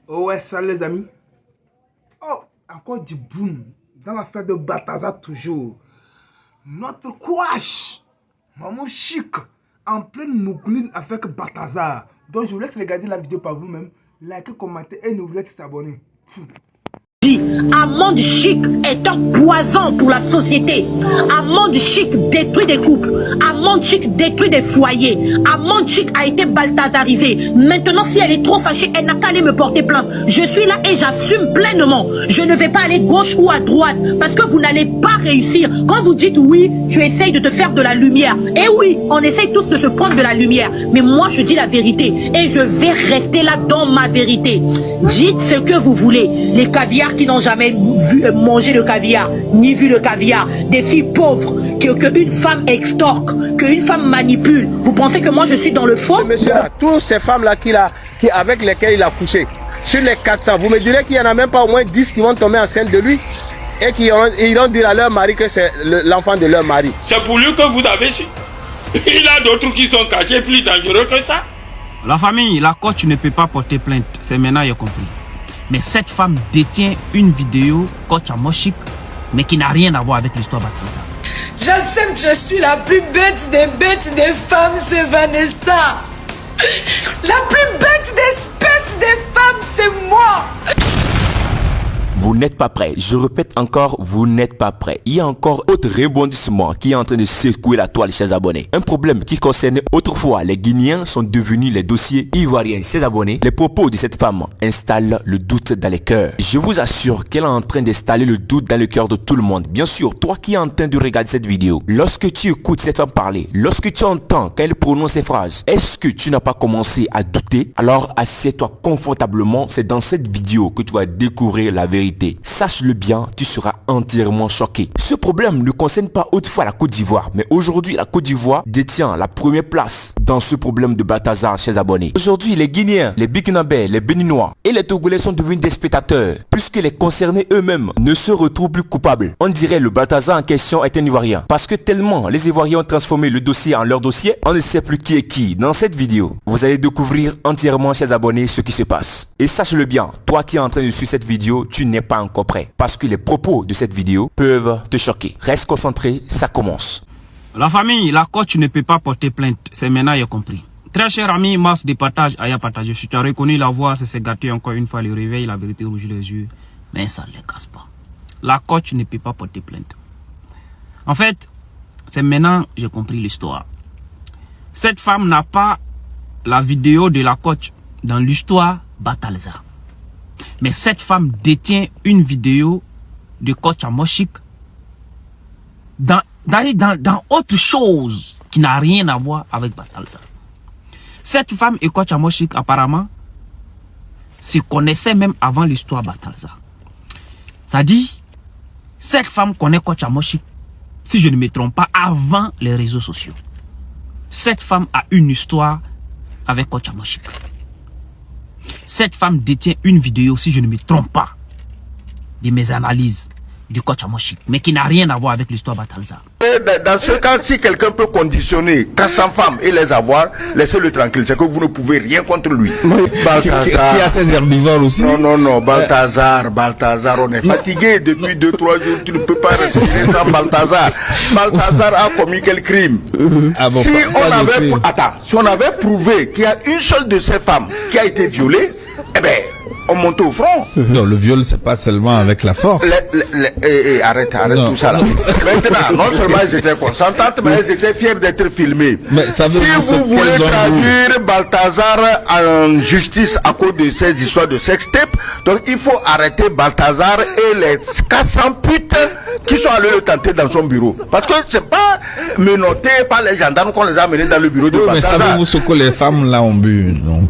Ouais, salut les amis. Oh, encore du boom. Dans l'affaire de Balthazar toujours. Notre quash, Maman Chic, en pleine moucline avec Balthazar. Donc je vous laisse regarder la vidéo par vous-même. Likez, commentez et n'oubliez pas de s'abonner. Amande Chic est un poison pour la société. Amande Chic détruit des couples. Amande Chic détruit des foyers. Amande Chic a été balthasarisée. Maintenant, si elle est trop fâchée, elle n'a qu'à aller me porter plainte. Je suis là et j'assume pleinement. Je ne vais pas aller gauche ou à droite parce que vous n'allez pas réussir. Quand vous dites oui, tu essayes de te faire de la lumière. Et oui, on essaye tous de se prendre de la lumière. Mais moi, je dis la vérité et je vais rester là dans ma vérité. Dites ce que vous voulez. Les caviars qui n'ont jamais vu manger le caviar, ni vu le caviar, des filles pauvres, qu'une femme extorque, qu'une femme manipule. Vous pensez que moi je suis dans le faux? Monsieur, toutes ces femmes-là avec lesquelles il a couché, sur les 400, vous me direz qu'il n'y en a même pas au moins 10 qui vont tomber enceintes de lui et qui iront dire à leur mari que c'est l'enfant de leur mari. C'est pour lui que vous avez su. Il a d'autres qui sont cachés plus dangereux que ça. La famille, la coach ne peut pas porter plainte, c'est maintenant j'ai compris. Mais cette femme détient une vidéo coach à Mochic, mais qui n'a rien à voir avec l'histoire Balthazar. J'assume que je suis la plus bête des femmes, c'est Vanessa. La plus bête d'espèce des femmes, c'est moi. Vous n'êtes pas prêts. Je répète encore, vous n'êtes pas prêts. Il y a encore autre rebondissement qui est en train de secouer la toile, chers abonnés. Un problème qui concernait autrefois les Guinéens sont devenus les dossiers ivoiriens, chers abonnés. Les propos de cette femme installent le doute dans les cœurs. Je vous assure qu'elle est en train d'installer le doute dans le cœur de tout le monde. Bien sûr, toi qui es en train de regarder cette vidéo, lorsque tu écoutes cette femme parler, lorsque tu entends quand elle prononce ces phrases, est-ce que tu n'as pas commencé à douter? Alors assieds-toi confortablement, c'est dans cette vidéo que tu vas découvrir la vérité. Sache-le bien, tu seras entièrement choqué. Ce problème ne concerne pas autrefois la Côte d'Ivoire, mais aujourd'hui la Côte d'Ivoire détient la première place dans ce problème de Balthazar, chers abonnés. Aujourd'hui, les Guinéens, les Burkinabés, les Béninois et les Togolais sont devenus des spectateurs, puisque les concernés eux-mêmes ne se retrouvent plus coupables. On dirait le Balthazar en question est un Ivoirien, parce que tellement les Ivoiriens ont transformé le dossier en leur dossier, on ne sait plus qui est qui. Dans cette vidéo, vous allez découvrir entièrement, chers abonnés, ce qui se passe. Et sache-le bien, toi qui es en train de suivre cette vidéo, tu n'es pas encore prêt, parce que les propos de cette vidéo peuvent te choquer. Reste concentré, ça commence. La famille, la coach ne peut pas porter plainte, c'est maintenant j'ai compris. Très cher ami, masse de partage, Aya partage. Si tu as reconnu la voix, c'est gâté encore une fois le réveil, la vérité rouge les yeux, mais ça ne les casse pas. La coach ne peut pas porter plainte. En fait, c'est maintenant j'ai compris l'histoire. Cette femme n'a pas la vidéo de la coach dans l'histoire Balthazar. Mais cette femme détient une vidéo de coach à Mochic dans autre chose qui n'a rien à voir avec Balthazar. Cette femme et coach à Mochic apparemment se connaissaient même avant l'histoire Balthazar. Ça dit, cette femme connaît coach à Mochic, si je ne me trompe pas, avant les réseaux sociaux. Cette femme a une histoire avec coach à Mochic. Cette femme détient une vidéo, si je ne me trompe pas, de mes analyses du coach à Mochic, mais qui n'a rien à voir avec l'histoire Balthazar. Dans ce cas, si quelqu'un peut conditionner 400 femmes et les avoir, laissez-le tranquille. C'est que vous ne pouvez rien contre lui. Balthazar. Qui a ses herbivores aussi. Non, Balthazar, on est fatigué depuis 2-3 jours. Tu ne peux pas respirer sans Balthazar. Balthazar a commis quel crime? Ah bon, si on avait prouvé qu'il y a une seule de ces femmes qui a été violée, eh bien, on monte au front. Non, le viol, c'est pas seulement avec la force. Arrête tout ça là. Maintenant, non seulement elles étaient consentantes, mais elles étaient fières d'être filmées. Mais si vous voulez traduire Balthazar en justice à cause de ces histoires de sextape, donc il faut arrêter Balthazar et les 400 putes qui sont allés le tenter dans son bureau. Parce que c'est pas menotté par les gendarmes qu'on les a menés dans le bureau de Balthazar. Mais savez-vous ce que les femmes là ont bu donc,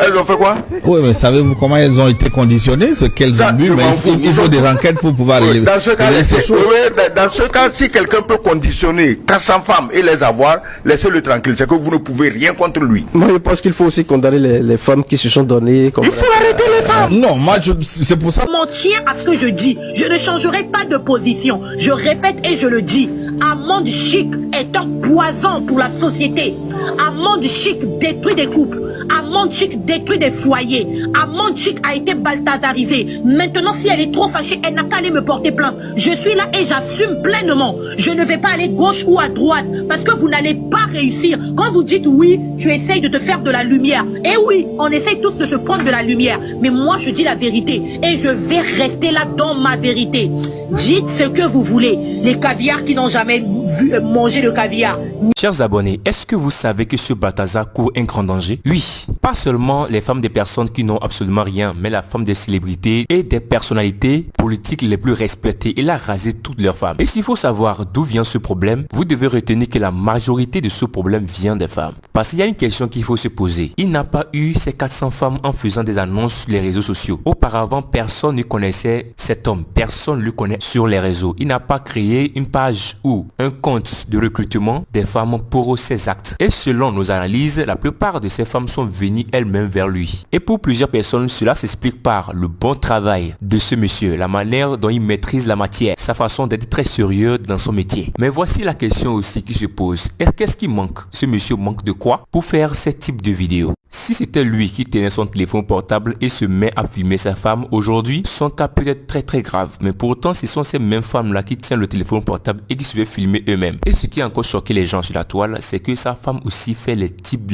Elles ont fait quoi? Oui, mais savez-vous comment elles ont été conditionnées, ce qu'elles ont bu? Mais il faut des enquêtes pour pouvoir les dans ce cas, si quelqu'un peut conditionner 400 femmes et les avoir, laissez-le tranquille. C'est que vous ne pouvez rien contre lui. Moi, je pense qu'il faut aussi condamner les femmes qui se sont données. Il faut arrêter les femmes. Non, moi, c'est pour ça. Je m'en tiens à ce que je dis. Je ne changerai pas de position. Je répète et je le dis. Amande Chic est un poison pour la société. Amande Chic détruit des couples. Amande Chic détruit des foyers. Amande Chic a été baltazarisée. Maintenant, si elle est trop fâchée, elle n'a qu'à aller me porter plainte. Je suis là et j'assume pleinement. Je ne vais pas aller gauche ou à droite parce que vous n'allez pas réussir. Quand vous dites oui, tu essayes de te faire de la lumière. Et oui, on essaye tous de se prendre de la lumière. Mais moi, je dis la vérité et je vais rester là dans ma vérité. Dites ce que vous voulez. Les caviars qui n'ont jamais vu manger le caviar. Chers abonnés, est-ce que vous savez que ce Balthazar court un grand danger? Oui, pas seulement les femmes des personnes qui n'ont absolument rien, mais la femme des célébrités et des personnalités politiques les plus respectées. Il a rasé toutes leurs femmes. Et s'il faut savoir d'où vient ce problème, vous devez retenir que la majorité de ce problème vient des femmes. Parce qu'il y a une question qu'il faut se poser. Il n'a pas eu ces 400 femmes en faisant des annonces sur les réseaux sociaux. Auparavant, personne ne connaissait cet homme. Personne ne le connaît sur les réseaux. Il n'a pas créé une page ou un compte de recrutement des femmes pour ses actes. Et selon nos analyses, la plupart de ces femmes sont venues elles-mêmes vers lui. Et pour plusieurs personnes, cela s'explique par le bon travail de ce monsieur, la manière dont il maîtrise la matière, sa façon d'être très sérieux dans son métier. Mais voici la question aussi qui se pose. Qu'est-ce qui manque? Ce monsieur manque de quoi pour faire ce type de vidéo? Si c'était lui qui tenait son téléphone portable et se met à filmer sa femme aujourd'hui, son cas peut être très grave. Mais pourtant, ce sont ces mêmes femmes-là qui tiennent le téléphone portable et qui se fait filmer eux-mêmes. Et ce qui a encore choqué les gens sur la toile, c'est que sa femme aussi fait les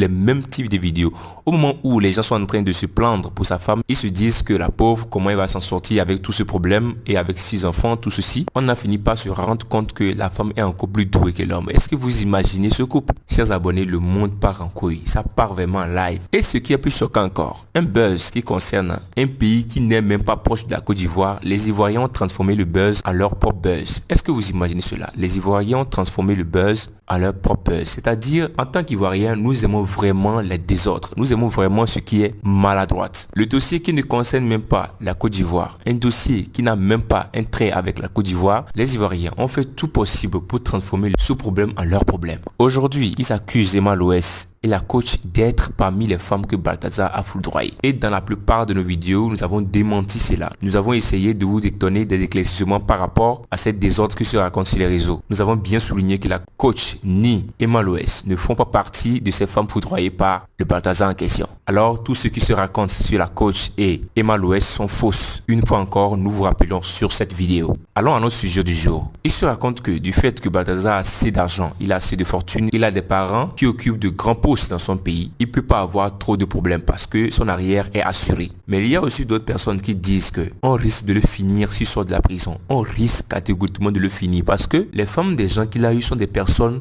mêmes types de vidéos. Au moment où les gens sont en train de se plaindre pour sa femme, ils se disent que la pauvre, comment elle va s'en sortir avec tout ce problème et avec 6 enfants, tout ceci. On a fini par se rendre compte que la femme est encore plus douée que l'homme. Est-ce que vous imaginez ce couple? Chers abonnés, le monde part en couille. Ça part vraiment en live. Et ce qui est plus choquant encore, un buzz qui concerne un pays qui n'est même pas proche de la Côte d'Ivoire, les Ivoiriens ont transformé le buzz en leur propre buzz. Est-ce que vous imaginez cela? Les Ivoiriens ont transformé le buzz en leur propre buzz. C'est-à-dire, en tant qu'Ivoiriens, nous aimons vraiment les désordres. Nous aimons vraiment ce qui est maladroite. Le dossier qui ne concerne même pas la Côte d'Ivoire, un dossier qui n'a même pas un trait avec la Côte d'Ivoire, les Ivoiriens ont fait tout possible pour transformer ce problème en leur problème. Aujourd'hui, ils accusent Emma Loès et la coach d'être parmi les femmes que Balthazar a foudroyées. Et dans la plupart de nos vidéos, nous avons démenti cela. Nous avons essayé de vous donner des éclaircissements par rapport à cette désordre qui se raconte sur les réseaux. Nous avons bien souligné que la coach ni Emma Loès ne font pas partie de ces femmes foudroyées par le Balthazar en question. Alors, tout ce qui se raconte sur la coach et Emma Loès sont fausses. Une fois encore, nous vous rappelons sur cette vidéo. Allons à notre sujet du jour. Il se raconte que du fait que Balthazar a assez d'argent, il a assez de fortune, il a des parents qui occupent de grands postes dans son pays, il peut pas avoir trop de problèmes parce que son arrière est assuré. Mais il y a aussi d'autres personnes qui disent que on risque de le finir s'il sort de la prison. On risque catégoriquement de le finir parce que les femmes des gens qu'il a eu sont des personnes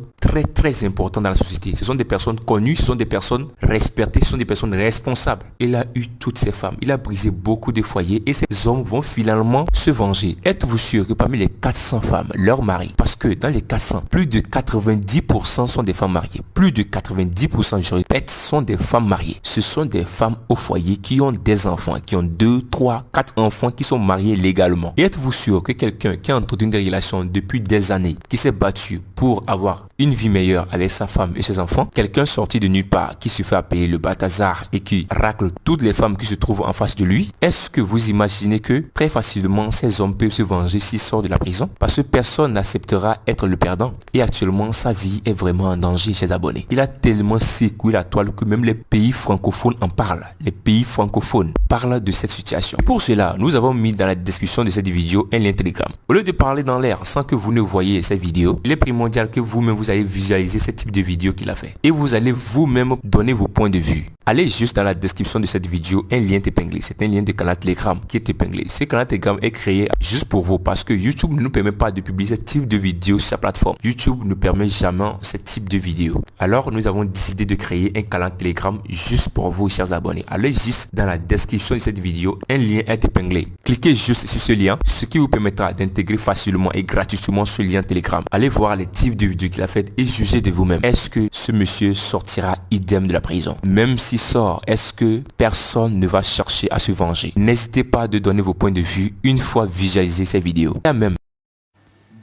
très importantes dans la société. Ce sont des personnes connues, ce sont des personnes respectées, ce sont des personnes responsables. Il a eu toutes ces femmes, il a brisé beaucoup de foyers et ces hommes vont finalement se venger. Êtes-vous sûr que parmi les 400 femmes, leurs maris, parce que dans les 400, plus de 90% sont des femmes mariées. Plus de 90%, je répète, sont des femmes mariées. Ce sont des femmes au foyer qui ont des enfants, qui ont 2, 3, 4 enfants qui sont mariés légalement. Et êtes-vous sûr que quelqu'un qui a entretenu des relations depuis des années, qui s'est battu pour avoir une vie meilleure avec sa femme et ses enfants, quelqu'un sorti de nulle part qui se fait appeler le Balthazar et qui racle toutes les femmes qui se trouvent en face de lui, est-ce que vous imaginez que très facilement ces hommes peuvent se venger s'ils sortent de la prison? Parce que personne n'acceptera être le perdant. Et actuellement, sa vie est vraiment en danger, chers abonnés. Il a tellement secoué la toile que même les pays francophones en parlent. Les pays francophones parlent de cette situation. Et pour cela, nous avons mis dans la description de cette vidéo un lien Telegram. Au lieu de parler dans l'air sans que vous ne voyez cette vidéo, il est primordial que vous-même vous allez visualiser ce type de vidéo qu'il a fait. Et vous allez vous-même donner vos points de vue. Allez juste dans la description de cette vidéo, un lien est épinglé. C'est un lien de canal Telegram qui est épinglé. Ce canal Telegram est créé juste pour vous parce que YouTube ne nous permet pas de publier ce type de vidéo sur sa plateforme. YouTube ne permet jamais ce type de vidéo. Alors, nous avons décidé de créer un canal Telegram juste pour vous, chers abonnés. Allez juste dans la description de cette vidéo, un lien est épinglé. Cliquez juste sur ce lien, ce qui vous permettra d'intégrer facilement et gratuitement ce lien Telegram. Allez voir les types de vidéos qu'il a faites et jugez de vous-même. Est-ce que ce monsieur sortira idem de la prison? Même s'il sort, est-ce que personne ne va chercher à se venger? N'hésitez pas à donner vos points de vue une fois visualisé ces vidéos. Et même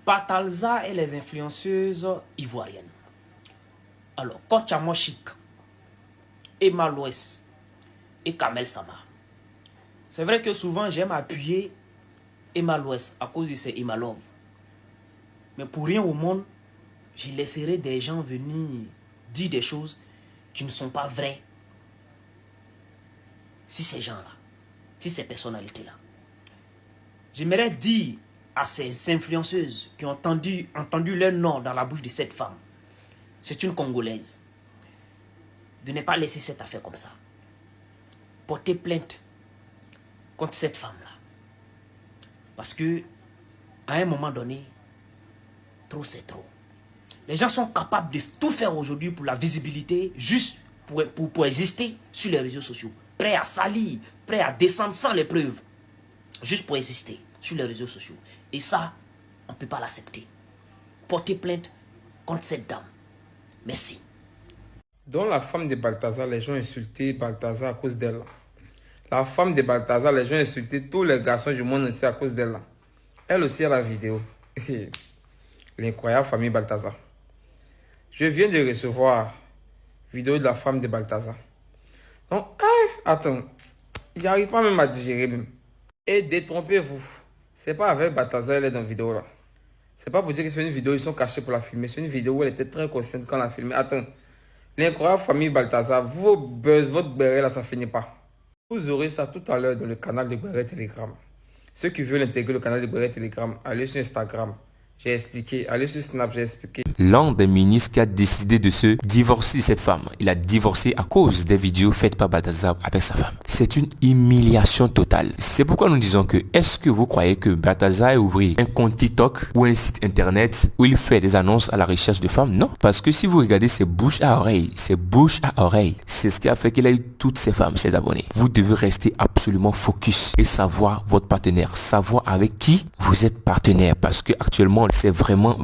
Balthazar et les influenceuses ivoiriennes. Alors, Coach Amo Chic, Emma Loès et Kamel Sama. C'est vrai que souvent j'aime appuyer Emma Loès à cause de ses Emma Love. Mais pour rien au monde, je laisserai des gens venir dire des choses qui ne sont pas vraies si ces gens-là, si ces personnalités-là, j'aimerais dire à ces influenceuses qui ont entendu leur nom dans la bouche de cette femme, c'est une Congolaise, de ne pas laisser cette affaire comme ça. Porter plainte contre cette femme-là. Parce que, à un moment donné, trop c'est trop. Les gens sont capables de tout faire aujourd'hui pour la visibilité, juste pour exister sur les réseaux sociaux. Prêts à salir, prêts à descendre sans les preuves, juste pour exister sur les réseaux sociaux. Et ça, on ne peut pas l'accepter. Porter plainte contre cette dame. Merci. Dans la femme de Balthazar, les gens insultaient Balthazar à cause d'elle. La femme de Balthazar, les gens insultaient tous les garçons du monde entier à cause d'elle. Elle aussi a la vidéo. L'incroyable famille Balthazar. Je viens de recevoir vidéo de la femme de Balthazar. Donc, attends, j'arrive pas même à digérer même. Et détrompez-vous. C'est pas avec Balthazar elle est dans la vidéo là. C'est pas pour dire que c'est une vidéo, ils sont cachés pour la filmer. C'est une vidéo où elle était très consciente quand elle a filmé. Attends, l'incroyable famille Balthazar, vos buzz, votre béret là, ça finit pas. Vous aurez ça tout à l'heure dans le canal de Béret Telegram. Ceux qui veulent intégrer le canal de Béret Telegram, allez sur Instagram. J'ai expliqué, allez sur Snap, j'ai expliqué. L'un des ministres qui a décidé de se divorcer de cette femme. Il a divorcé à cause des vidéos faites par Balthazar avec sa femme. C'est une humiliation totale. C'est pourquoi nous disons que, est-ce que vous croyez que Balthazar a ouvert un compte TikTok ou un site internet où il fait des annonces à la recherche de femmes? Non. Parce que si vous regardez ses bouches à oreille, c'est ce qui a fait qu'il a eu toutes ces femmes, ses abonnés. Vous devez rester absolument focus et savoir votre partenaire, savoir avec qui vous êtes partenaire, parce que actuellement c'est vraiment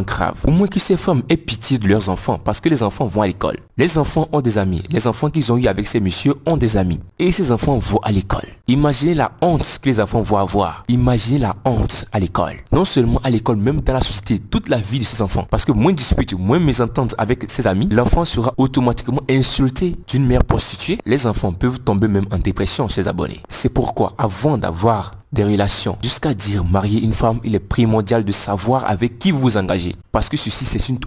grave. Au moins que ces femmes aient pitié de leurs enfants, parce que les enfants vont à l'école. Les enfants ont des amis. Les enfants qu'ils ont eu avec ces messieurs ont des amis. Et ces enfants vont à l'école. Imaginez la honte que les enfants vont avoir. Imaginez la honte à l'école. Non seulement à l'école, même dans la société, toute la vie de ces enfants. Parce que moins disputes, moins mésententes avec ses amis, l'enfant sera automatiquement insulté d'une mère prostituée. Les enfants peuvent tomber même en dépression, ses abonnés. C'est pourquoi, avant d'avoir des relations, jusqu'à dire marier une femme, il est primordial de savoir avec qui vous vous engagez. Parce que ceci, c'est une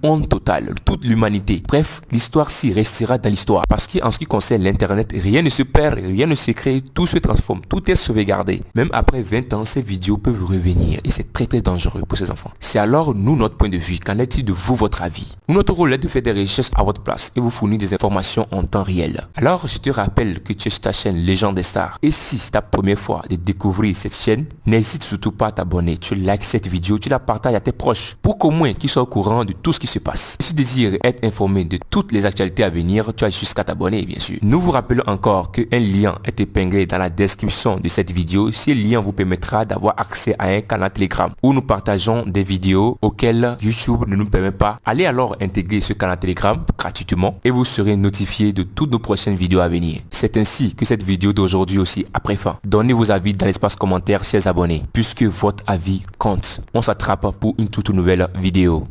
honte totale, toute l'humanité. Bref, l'histoire s'y restera dans l'histoire. Parce qu'en ce qui concerne l'internet, rien ne se perd, rien ne se crée, tout se transforme, tout est sauvegardé. Même après 20 ans, ces vidéos peuvent revenir et c'est très dangereux pour ces enfants. C'est alors, nous, notre point de vue, qu'en est-il de vous, votre avis? Nous, notre rôle est de faire des recherches à votre place et vous fournir des informations en temps réel. Alors, je te rappelle que tu es sur ta chaîne Légende des Stars. Et si c'est ta première fois de découvrir cette chaîne, n'hésite surtout pas à t'abonner. Tu likes cette vidéo, tu la partages à tes proches pour qu'au moins qu'ils soient au courant de tout ce qui se passe. Si tu désires être informé de toutes les actualités à venir, tu as jusqu'à t'abonner, bien sûr. Nous vous rappelons encore qu'un lien est épinglé dans la description de cette vidéo. Ce lien vous permettra d'avoir accès à un canal Telegram où nous partageons des vidéos auxquelles YouTube ne nous permet pas. Allez alors intégrer ce canal Telegram gratuitement et vous serez notifié de toutes nos prochaines vidéos à venir. C'est ainsi que cette vidéo d'aujourd'hui aussi a pris fin. Donnez vos avis dans l'espace commentaire, chers abonnés, puisque votre avis compte. On s'attrape pour une toute nouvelle vidéo.